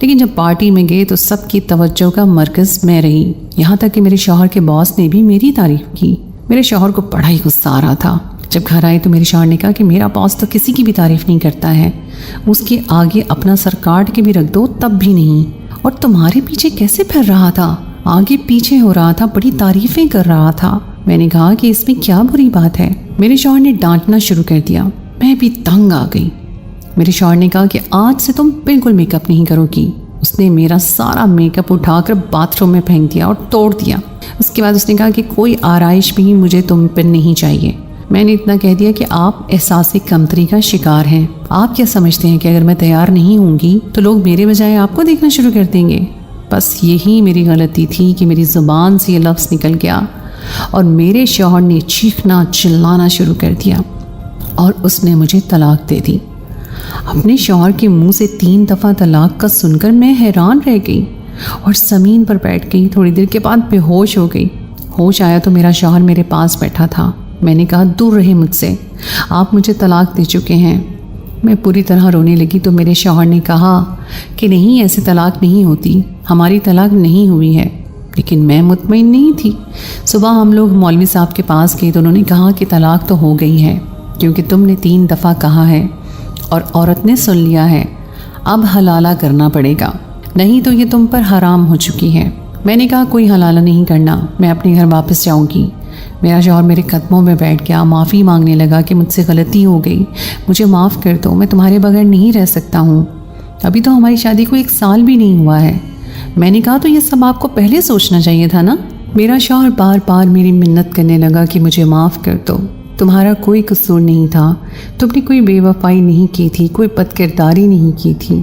لیکن جب پارٹی میں گئے تو سب کی توجہ کا مرکز میں رہی، یہاں تک کہ میرے شوہر کے باس نے بھی میری تعریف کی۔ میرے شوہر کو بڑا ہی غصہ آ رہا تھا۔ جب گھر آئے تو میرے شوہر نے کہا کہ میرا باس تو کسی کی بھی تعریف نہیں کرتا ہے، اس کے آگے اپنا سر کاٹ کے بھی رکھ دو تب بھی نہیں، اور تمہارے پیچھے کیسے پھر رہا تھا، آگے پیچھے ہو رہا تھا، بڑی تعریفیں کر رہا تھا۔ میں نے کہا کہ اس میں کیا بری بات ہے؟ میرے شوہر نے ڈانٹنا شروع کر دیا۔ میں بھی تنگ آ گئی۔ میرے شوہر نے کہا کہ آج سے تم بالکل میک اپ نہیں کرو گی۔ اس نے میرا سارا میک اپ اٹھا کر باتھ روم میں پھینک دیا اور توڑ دیا۔ اس کے بعد اس نے کہا کہ کوئی آرائش بھی مجھے تم پر نہیں چاہیے۔ میں نے اتنا کہہ دیا کہ آپ احساس کمتری کا شکار ہیں۔ آپ کیا سمجھتے ہیں کہ اگر میں تیار نہیں ہوں گی تو لوگ میرے بجائے آپ کو دیکھنا شروع کر دیں گے؟ بس یہی میری غلطی تھی کہ میری زبان سے یہ لفظ نکل گیا اور میرے شوہر نے چیخنا چلانا شروع کر دیا اور اس نے مجھے طلاق دے دی۔ اپنے شوہر کے منہ سے 3 دفعہ طلاق کا سن کر میں حیران رہ گئی اور زمین پر بیٹھ گئی۔ تھوڑی دیر کے بعد بے ہوش ہو گئی۔ ہوش آیا تو میرا شوہر میرے پاس بیٹھا تھا۔ میں نے کہا دور رہے مجھ سے، آپ مجھے طلاق دے چکے ہیں۔ میں پوری طرح رونے لگی تو میرے شوہر نے کہا کہ نہیں، ایسے طلاق نہیں ہوتی، ہماری طلاق نہیں ہوئی ہے۔ لیکن میں مطمئن نہیں تھی۔ صبح ہم لوگ مولوی صاحب کے پاس گئے تو انہوں نے کہا کہ طلاق تو ہو گئی ہے کیونکہ تم نے 3 دفعہ کہا ہے اور عورت نے سن لیا ہے، اب حلالہ کرنا پڑے گا، نہیں تو یہ تم پر حرام ہو چکی ہے۔ میں نے کہا کوئی حلالہ نہیں کرنا، میں اپنے گھر واپس جاؤں گی۔ میرا شوہر میرے قدموں میں بیٹھ گیا، معافی مانگنے لگا کہ مجھ سے غلطی ہو گئی، مجھے معاف کر دو، میں تمہارے بغیر نہیں رہ سکتا ہوں، ابھی تو ہماری شادی کو 1 سال بھی نہیں ہوا ہے۔ میں نے کہا تو یہ سب آپ کو پہلے سوچنا چاہیے تھا نا۔ میرا شوہر بار بار میری منت کرنے لگا کہ مجھے معاف کر دو، تمہارا کوئی قصور نہیں تھا، تم نے کوئی بے وفائی نہیں کی تھی، کوئی بد کرداری نہیں کی تھی۔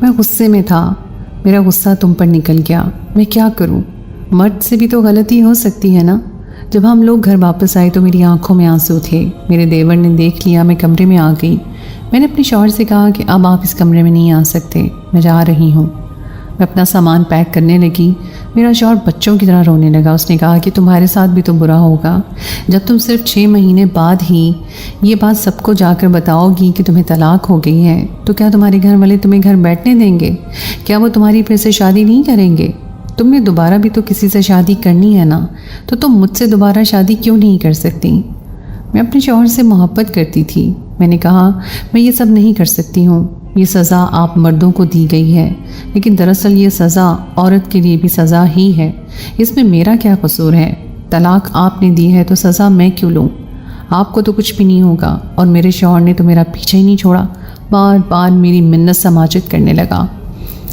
میں غصے میں تھا، میرا غصہ تم پر نکل گیا، میں کیا کروں؟ مرد سے بھی تو غلطی ہو سکتی ہے نا۔ جب ہم لوگ گھر واپس آئے تو میری آنکھوں میں آنسو تھے۔ میرے دیور نے دیکھ لیا، میں کمرے میں آ گئی۔ میں نے اپنے شوہر سے کہا کہ اب آپ اس کمرے میں نہیں آ سکتے، میں جا رہی ہوں۔ میں اپنا سامان پیک کرنے لگی۔ میرا شوہر بچوں کی طرح رونے لگا۔ اس نے کہا کہ تمہارے ساتھ بھی تو برا ہوگا جب تم صرف 6 مہینے بعد ہی یہ بات سب کو جا کر بتاؤ گی کہ تمہیں طلاق ہو گئی ہے، تو کیا تمہارے گھر والے تمہیں گھر بیٹھنے دیں گے؟ کیا وہ تمہاری پھر سے شادی نہیں کریں گے؟ تم نے دوبارہ بھی تو کسی سے شادی کرنی ہے نا، تو تم مجھ سے دوبارہ شادی کیوں نہیں کر سکتی؟ میں اپنے شوہر سے محبت کرتی تھی۔ میں نے کہا میں یہ سب نہیں کر سکتی ہوں، یہ سزا آپ مردوں کو دی گئی ہے، لیکن دراصل یہ سزا عورت کے لیے بھی سزا ہی ہے، اس میں میرا کیا قصور ہے؟ طلاق آپ نے دی ہے تو سزا میں کیوں لوں؟ آپ کو تو کچھ بھی نہیں ہوگا۔ اور میرے شوہر نے تو میرا پیچھے ہی نہیں چھوڑا، بار بار میری منت سماجت کرنے لگا۔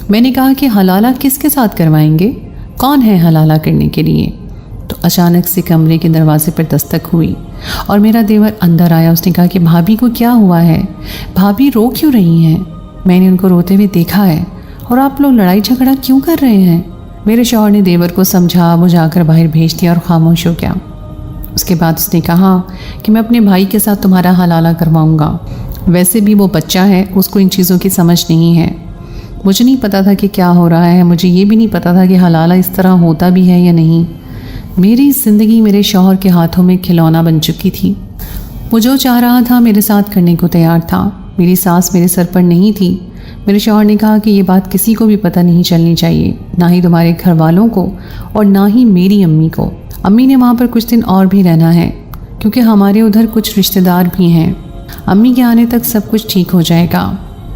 میں نے کہا کہ حلالہ کس کے ساتھ کروائیں گے؟ کون ہے حلالہ کرنے کے لیے؟ تو اچانک سے کمرے کے دروازے پر دستک ہوئی اور میرا دیور اندر آیا۔ اس نے کہا کہ بھابھی کو کیا ہوا ہے؟ بھابھی رو کیوں رہی ہیں؟ میں نے ان کو روتے ہوئے دیکھا ہے، اور آپ لوگ لڑائی جھگڑا کیوں کر رہے ہیں؟ میرے شوہر نے دیور کو سمجھا بجھا کر باہر بھیج دیا اور خاموش ہو گیا۔ اس کے بعد اس نے کہا کہ میں اپنے بھائی کے ساتھ تمہارا حلالہ کرواؤں گا، ویسے بھی وہ بچہ ہے، اس کو ان چیزوں کی سمجھ نہیں ہے۔ مجھے نہیں پتا تھا کہ کیا ہو رہا ہے، مجھے یہ بھی نہیں پتا تھا کہ حلالہ اس طرح ہوتا بھی ہے یا نہیں۔ میری زندگی میرے شوہر کے ہاتھوں میں کھلونا بن چکی تھی۔ وہ جو چاہ رہا تھا میرے ساتھ کرنے کو تیار تھا۔ میری ساس میرے سر پر نہیں تھی۔ میرے شوہر نے کہا کہ یہ بات کسی کو بھی پتہ نہیں چلنی چاہیے، نہ ہی تمہارے گھر والوں کو اور نہ ہی میری امی کو۔ امی نے وہاں پر کچھ دن اور بھی رہنا ہے کیونکہ ہمارے ادھر کچھ رشتہ دار بھی ہیں۔ امی کے آنے تک سب کچھ ٹھیک ہو جائے گا۔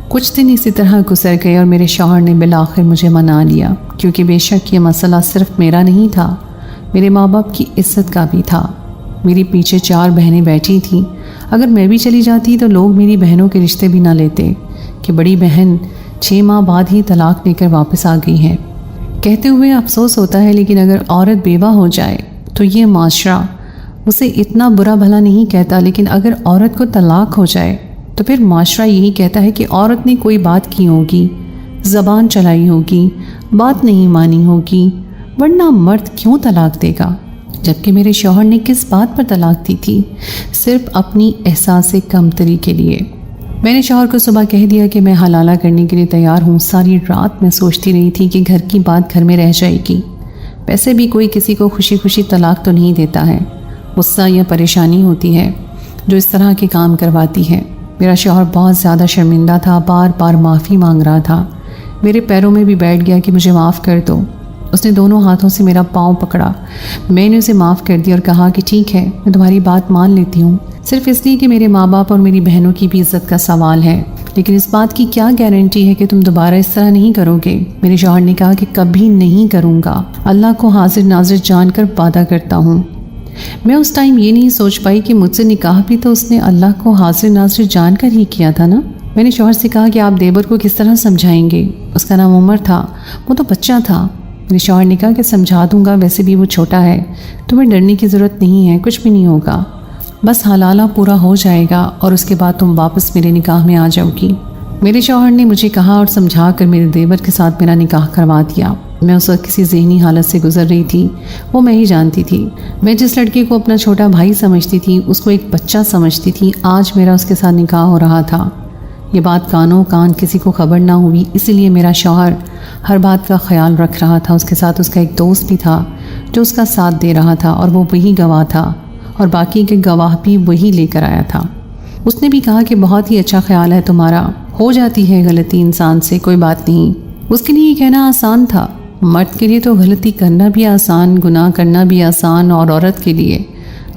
کچھ دن اسی طرح گزر گئے اور میرے شوہر نے بالآخر مجھے منا لیا، کیونکہ بے شک یہ مسئلہ صرف میرا نہیں تھا، میرے ماں باپ کی عزت کا بھی تھا۔ میری پیچھے 4 بہنیں بیٹھی تھیں، اگر میں بھی چلی جاتی تو لوگ میری بہنوں کے رشتے بھی نہ لیتے کہ بڑی بہن 6 ماہ بعد ہی طلاق لے کر واپس آ گئی ہے۔ کہتے ہوئے افسوس ہوتا ہے، لیکن اگر عورت بیوہ ہو جائے تو یہ معاشرہ اسے اتنا برا بھلا نہیں کہتا، لیکن اگر عورت کو طلاق ہو جائے تو پھر معاشرہ یہی کہتا ہے کہ عورت نے کوئی بات کی ہوگی، زبان چلائی ہوگی، بات نہیں مانی ہوگی، ورنہ مرد کیوں طلاق دے گا؟ جبکہ میرے شوہر نے کس بات پر طلاق دی تھی؟ صرف اپنی احساس کمتری کے لیے۔ میں نے شوہر کو صبح کہہ دیا کہ میں حلالہ کرنے کے لیے تیار ہوں۔ ساری رات میں سوچتی رہی تھی کہ گھر کی بات گھر میں رہ جائے گی، ویسے بھی کوئی کسی کو خوشی خوشی طلاق تو نہیں دیتا ہے، غصہ یا پریشانی ہوتی ہے جو اس طرح کے کام کرواتی ہے۔ میرا شوہر بہت زیادہ شرمندہ تھا، بار بار معافی مانگ رہا تھا، میرے پیروں میں بھی بیٹھ گیا کہ مجھے معاف کر دو۔ اس نے دونوں ہاتھوں سے میرا پاؤں پکڑا، میں نے اسے معاف کر دیا اور کہا کہ ٹھیک ہے، میں تمہاری بات مان لیتی ہوں، صرف اس لیے کہ میرے ماں باپ اور میری بہنوں کی بھی عزت کا سوال ہے، لیکن اس بات کی کیا گارنٹی ہے کہ تم دوبارہ اس طرح نہیں کرو گے؟ میرے شوہر نے کہا کہ کبھی نہیں کروں گا، اللہ کو حاضر ناظر جان کر وعدہ کرتا ہوں۔ میں اس ٹائم یہ نہیں سوچ پائی کہ مجھ سے نکاح بھی تو اس نے اللہ کو حاضر ناظر جان کر ہی کیا تھا نا۔ میں نے شوہر سے کہا کہ آپ دیور کو کس طرح سمجھائیں گے؟ اس کا نام عمر تھا، وہ تو بچہ تھا۔ میرے شوہر نے کہا کہ سمجھا دوں گا، ویسے بھی وہ چھوٹا ہے، تمہیں ڈرنے کی ضرورت نہیں ہے، کچھ بھی نہیں ہوگا، بس حلالہ پورا ہو جائے گا اور اس کے بعد تم واپس میرے نکاح میں آ جاؤ گی۔ میرے شوہر نے مجھے کہا اور سمجھا کر میرے دیور کے ساتھ میرا نکاح کروا دیا۔ میں اس وقت کسی ذہنی حالت سے گزر رہی تھی، وہ میں ہی جانتی تھی۔ میں جس لڑکے کو اپنا چھوٹا بھائی سمجھتی تھی، اس کو ایک بچہ سمجھتی تھی، آج میرا اس کے ساتھ نکاح ہو رہا تھا۔ یہ بات کانوں کان کسی کو خبر نہ ہوئی، اسی لیے میرا شوہر ہر بات کا خیال رکھ رہا تھا۔ اس کے ساتھ اس کا ایک دوست بھی تھا جو اس کا ساتھ دے رہا تھا، اور وہ وہی گواہ تھا، اور باقی کے گواہ بھی وہی لے کر آیا تھا۔ اس نے بھی کہا کہ بہت ہی اچھا خیال ہے تمہارا، ہو جاتی ہے غلطی انسان سے، کوئی بات نہیں۔ اس کے لیے یہ کہنا آسان تھا، مرد کے لیے تو غلطی کرنا بھی آسان، گناہ کرنا بھی آسان، اور عورت کے لیے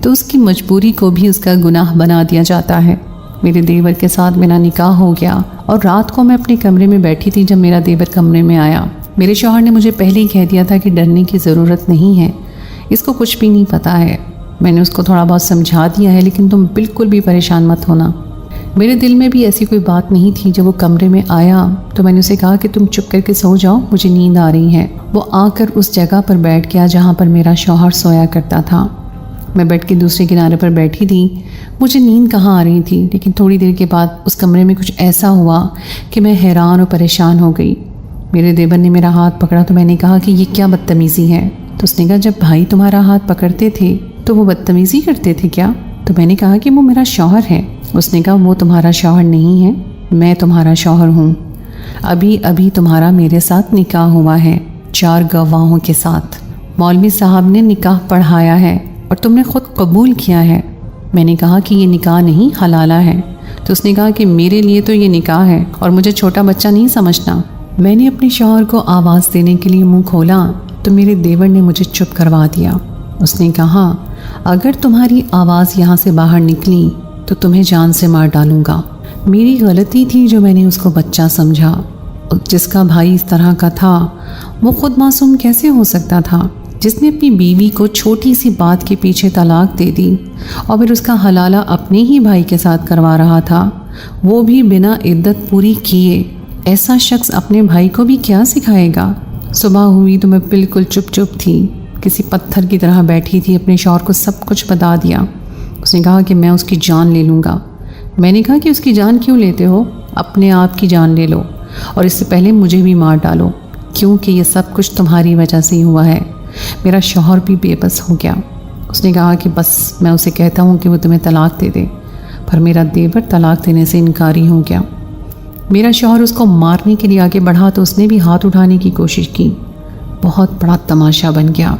تو اس کی مجبوری کو بھی اس کا گناہ بنا دیا جاتا ہے۔ میرے دیور کے ساتھ میرا نکاح ہو گیا، اور رات کو میں اپنے کمرے میں بیٹھی تھی جب میرا دیور کمرے میں آیا۔ میرے شوہر نے مجھے پہلے ہی کہہ دیا تھا کہ ڈرنے کی ضرورت نہیں ہے، اس کو کچھ بھی نہیں پتہ ہے۔ میں نے اس کو تھوڑا بہت سمجھا دیا ہے، لیکن تم بالکل بھی پریشان مت ہونا۔ میرے دل میں بھی ایسی کوئی بات نہیں تھی۔ جب وہ کمرے میں آیا تو میں نے اسے کہا کہ تم چپ کر کے سو جاؤ، مجھے نیند آ رہی ہے۔ وہ آ کر اس جگہ پر بیٹھ گیا جہاں پر میرا شوہر سویا کرتا تھا۔ میں بیڈ کے دوسرے کنارے پر بیٹھی تھی، مجھے نیند کہاں آ رہی تھی، لیکن تھوڑی دیر کے بعد اس کمرے میں کچھ ایسا ہوا کہ میں حیران اور پریشان ہو گئی۔ میرے دیور نے میرا ہاتھ پکڑا تو میں نے کہا کہ یہ کیا بدتمیزی ہے؟ تو اس نے کہا جب بھائی تمہارا ہاتھ پکڑتے تھے تو وہ بدتمیزی کرتے تھے کیا؟ تو میں نے کہا کہ وہ میرا شوہر ہے۔ اس نے کہا وہ تمہارا شوہر نہیں ہے، میں تمہارا شوہر ہوں، ابھی ابھی تمہارا میرے ساتھ نکاح ہوا ہے 4 گواہوں کے ساتھ، مولوی صاحب نے نکاح پڑھایا ہے اور تم نے خود قبول کیا ہے۔ میں نے کہا کہ یہ نکاح نہیں، حلالہ ہے۔ تو اس نے کہا کہ میرے لیے تو یہ نکاح ہے اور مجھے چھوٹا بچہ نہیں سمجھنا۔ میں نے اپنے شوہر کو آواز دینے کے لیے منہ کھولا تو میرے دیور نے مجھے چپ کروا دیا۔ اس نے کہا اگر تمہاری آواز یہاں سے باہر نکلی تو تمہیں جان سے مار ڈالوں گا۔ میری غلطی تھی جو میں نے اس کو بچہ سمجھا، جس کا بھائی اس طرح کا تھا وہ خود معصوم کیسے ہو سکتا تھا؟ جس نے اپنی بیوی کو چھوٹی سی بات کے پیچھے طلاق دے دی اور پھر اس کا حلالہ اپنے ہی بھائی کے ساتھ کروا رہا تھا، وہ بھی بنا عدت پوری کیے۔ ایسا شخص اپنے بھائی کو بھی کیا سکھائے گا؟ صبح ہوئی تو میں بالکل چپ چپ تھی، کسی پتھر کی طرح بیٹھی تھی، اپنے شوہر کو سب کچھ بتا دیا۔ اس نے کہا کہ میں اس کی جان لے لوں گا۔ میں نے کہا کہ اس کی جان کیوں لیتے ہو؟ اپنے آپ کی جان لے لو اور اس سے پہلے مجھے بھی مار ڈالو، کیونکہ یہ سب کچھ تمہاری وجہ سے ہی ہوا ہے۔ میرا شوہر بھی بے بس ہو گیا۔ اس نے کہا کہ بس میں اسے کہتا ہوں کہ وہ تمہیں طلاق دے دے، پر میرا دیور طلاق دینے سے انکاری ہو گیا۔ میرا شوہر اس کو مارنے کے لیے آگے بڑھا تو اس نے بھی ہاتھ اٹھانے کی کوشش کی۔ بہت بڑا تماشا بن گیا۔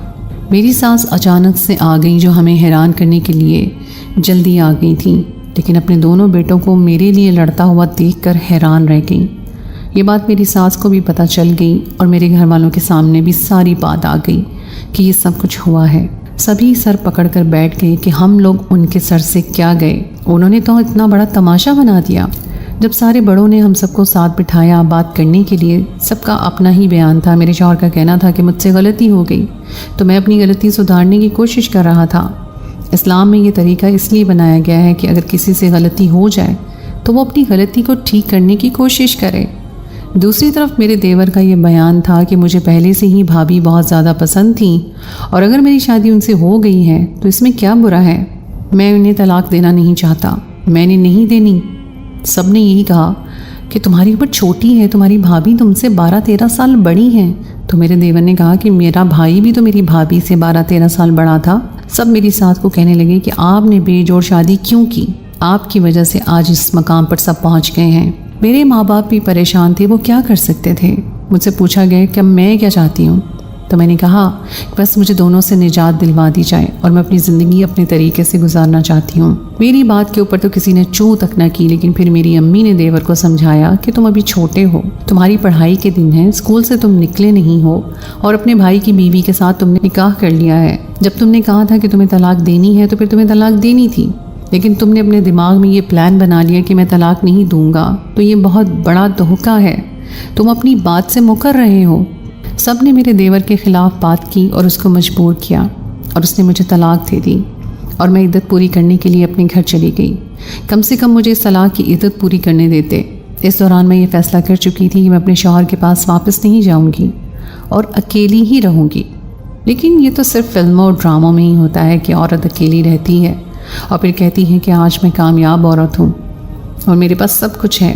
میری ساس اچانک سے آ گئی جو ہمیں حیران کرنے کے لیے جلدی آ گئی تھی، لیکن اپنے دونوں بیٹوں کو میرے لیے لڑتا ہوا دیکھ کر حیران رہ گئی۔ یہ بات میری ساس کو بھی پتہ چل گئی اور میرے گھر والوں کے سامنے بھی ساری بات آ گئی کہ یہ سب کچھ ہوا ہے۔ سبھی سر پکڑ کر بیٹھ گئے کہ ہم لوگ ان کے سر سے کیا گئے، انہوں نے تو اتنا بڑا تماشا بنا دیا۔ جب سارے بڑوں نے ہم سب کو ساتھ بٹھایا بات کرنے کے لیے، سب کا اپنا ہی بیان تھا۔ میرے شوہر کا کہنا تھا کہ مجھ سے غلطی ہو گئی تو میں اپنی غلطی سدھارنے کی کوشش کر رہا تھا۔ اسلام میں یہ طریقہ اس لیے بنایا گیا ہے کہ اگر کسی سے غلطی ہو جائے تو وہ اپنی غلطی کو ٹھیک کرنے کی کوشش کرے۔ دوسری طرف میرے دیور کا یہ بیان تھا کہ مجھے پہلے سے ہی بھابھی بہت زیادہ پسند تھیں اور اگر میری شادی ان سے ہو گئی ہے تو اس میں کیا برا ہے، میں انہیں طلاق دینا نہیں چاہتا، میں نے نہیں دینی۔ سب نے یہی کہا کہ تمہاری عمر چھوٹی ہے، تمہاری بھابھی تم سے 12-13 سال بڑی ہیں۔ تو میرے دیور نے کہا کہ میرا بھائی بھی تو میری بھابھی سے 12-13 سال بڑا تھا۔ سب میری ساس کو کہنے لگے کہ آپ نے بے جوڑ شادی کیوں کی، آپ کی وجہ سے آج اس مقام پر سب پہنچ گئے ہیں۔ میرے ماں باپ بھی پریشان تھے، وہ کیا کر سکتے تھے؟ مجھ سے پوچھا گیا کہ میں کیا چاہتی ہوں۔ تو میں نے کہا کہ بس مجھے دونوں سے نجات دلوا دی جائے اور میں اپنی زندگی اپنے طریقے سے گزارنا چاہتی ہوں۔ میری بات کے اوپر تو کسی نے چوں تک نہ کی، لیکن پھر میری امی نے دیور کو سمجھایا کہ تم ابھی چھوٹے ہو، تمہاری پڑھائی کے دن ہیں، اسکول سے تم نکلے نہیں ہو اور اپنے بھائی کی بیوی کے ساتھ تم نے نکاح کر لیا ہے۔ جب تم نے کہا تھا کہ تمہیں طلاق دینی ہے تو پھر تمہیں طلاق دینی تھی، لیکن تم نے اپنے دماغ میں یہ پلان بنا لیا کہ میں طلاق نہیں دوں گا، تو یہ بہت بڑا دھوکہ ہے، تم اپنی بات سے مکر رہے ہو۔ سب نے میرے دیور کے خلاف بات کی اور اس کو مجبور کیا اور اس نے مجھے طلاق دے دی اور میں عدت پوری کرنے کے لیے اپنے گھر چلی گئی۔ کم سے کم مجھے اس طلاق کی عدت پوری کرنے دیتے۔ اس دوران میں یہ فیصلہ کر چکی تھی کہ میں اپنے شوہر کے پاس واپس نہیں جاؤں گی اور اکیلی ہی رہوں گی، لیکن یہ تو صرف فلموں اور ڈراموں میں ہی ہوتا ہے کہ عورت اکیلی رہتی ہے اور پھر کہتی ہے کہ آج میں کامیاب عورت ہوں اور میرے پاس سب کچھ ہے۔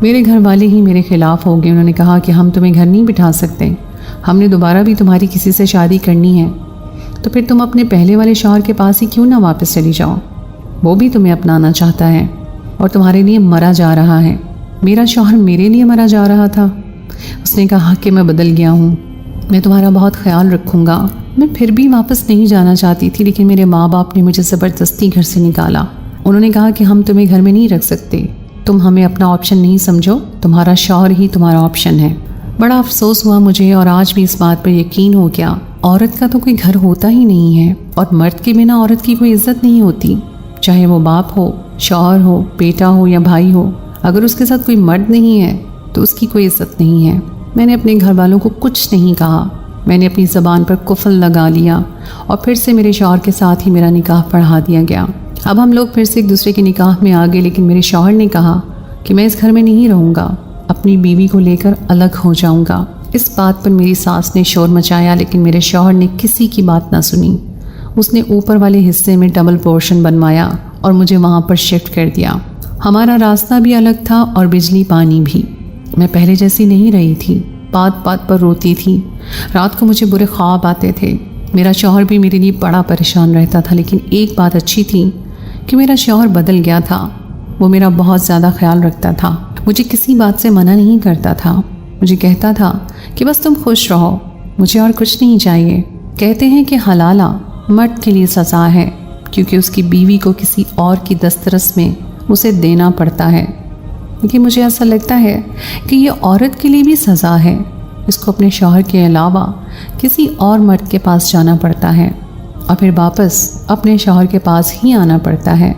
میرے گھر والے ہی میرے خلاف ہو گئے۔ انہوں نے کہا کہ ہم تمہیں گھر نہیں بٹھا سکتے، ہم نے دوبارہ بھی تمہاری کسی سے شادی کرنی ہے تو پھر تم اپنے پہلے والے شوہر کے پاس ہی کیوں نہ واپس چلی جاؤ، وہ بھی تمہیں اپنانا چاہتا ہے اور تمہارے لیے مرا جا رہا ہے۔ میرا شوہر میرے لیے مرا جا رہا تھا۔ اس نے کہا کہ میں بدل گیا ہوں، میں تمہارا بہت خیال رکھوں گا۔ میں پھر بھی واپس نہیں جانا چاہتی تھی، لیکن میرے ماں باپ نے مجھے زبردستی گھر سے نکالا۔ انہوں نے کہا کہ ہم تمہیں گھر میں نہیں رکھ سکتے، تم ہمیں اپنا آپشن نہیں سمجھو، تمہارا شوہر ہی تمہارا آپشن ہے۔ بڑا افسوس ہوا مجھے اور آج بھی اس بات پر یقین ہو گیا، عورت کا تو کوئی گھر ہوتا ہی نہیں ہے اور مرد کے بنا عورت کی کوئی عزت نہیں ہوتی، چاہے وہ باپ ہو، شوہر ہو، بیٹا ہو یا بھائی ہو۔ اگر اس کے ساتھ کوئی مرد نہیں ہے تو اس کی کوئی عزت نہیں ہے۔ میں نے اپنے گھر والوں کو کچھ نہیں کہا، میں نے اپنی زبان پر قفل لگا لیا اور پھر سے میرے شوہر کے ساتھ ہی میرا نکاح پڑھا دیا گیا۔ اب ہم لوگ پھر سے ایک دوسرے کے نکاح میں آ گئے، لیکن میرے شوہر نے کہا کہ میں اس گھر میں نہیں رہوں گا، اپنی بیوی کو لے کر الگ ہو جاؤں گا۔ اس بات پر میری ساس نے شور مچایا، لیکن میرے شوہر نے کسی کی بات نہ سنی۔ اس نے اوپر والے حصے میں ڈبل پورشن بنوایا اور مجھے وہاں پر شفٹ کر دیا۔ ہمارا راستہ بھی الگ تھا اور بجلی پانی بھی۔ میں پہلے جیسی نہیں رہی تھی، بات بات پر روتی تھی، رات کو مجھے برے خواب آتے تھے۔ میرا شوہر بھی میرے لیے بڑا پریشان رہتا تھا، لیکن ایک بات اچھی تھی کہ میرا شوہر بدل گیا تھا، وہ میرا بہت زیادہ خیال رکھتا تھا، مجھے کسی بات سے منع نہیں کرتا تھا، مجھے کہتا تھا کہ بس تم خوش رہو، مجھے اور کچھ نہیں چاہیے۔ کہتے ہیں کہ حلالہ مرد کے لیے سزا ہے، کیونکہ اس کی بیوی کو کسی اور کی دسترس میں اسے دینا پڑتا ہے، لیکن مجھے ایسا لگتا ہے کہ یہ عورت کے لیے بھی سزا ہے، اس کو اپنے شوہر کے علاوہ کسی اور مرد کے پاس جانا پڑتا ہے اور پھر واپس اپنے شوہر کے پاس ہی آنا پڑتا ہے۔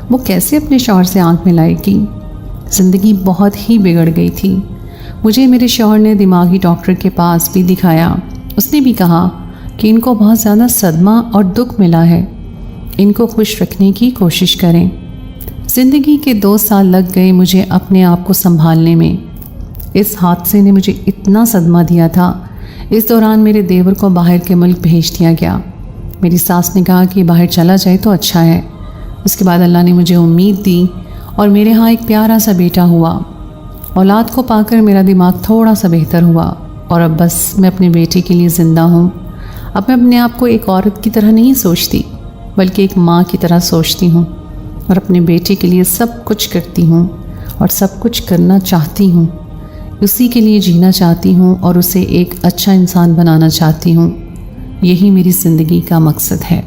وہ کیسے اپنے شوہر سے آنکھ ملائے گی؟ زندگی بہت ہی بگڑ گئی تھی۔ مجھے میرے شوہر نے دماغی ڈاکٹر کے پاس بھی دکھایا، اس نے بھی کہا کہ ان کو بہت زیادہ صدمہ اور دکھ ملا ہے، ان کو خوش رکھنے کی کوشش کریں۔ زندگی کے 2 سال لگ گئے مجھے اپنے آپ کو سنبھالنے میں۔ اس حادثے نے مجھے اتنا صدمہ دیا تھا۔ اس دوران میرے دیور کو باہر کے ملک بھیج دیا گیا۔ میری ساس نے کہا کہ باہر چلا جائے تو اچھا ہے۔ اس کے بعد اللہ نے مجھے امید دی اور میرے ہاں ایک پیارا سا بیٹا ہوا۔ اولاد کو پا کر میرا دماغ تھوڑا سا بہتر ہوا اور اب بس میں اپنے بیٹے کے لیے زندہ ہوں۔ اب میں اپنے آپ کو ایک عورت کی طرح نہیں سوچتی، بلکہ ایک ماں کی طرح سوچتی ہوں اور اپنے بیٹے کے لیے سب کچھ کرتی ہوں اور سب کچھ کرنا چاہتی ہوں، اسی کے لیے جینا چاہتی ہوں اور اسے ایک اچھا انسان بنانا چاہتی ہوں۔ یہی میری زندگی کا مقصد ہے۔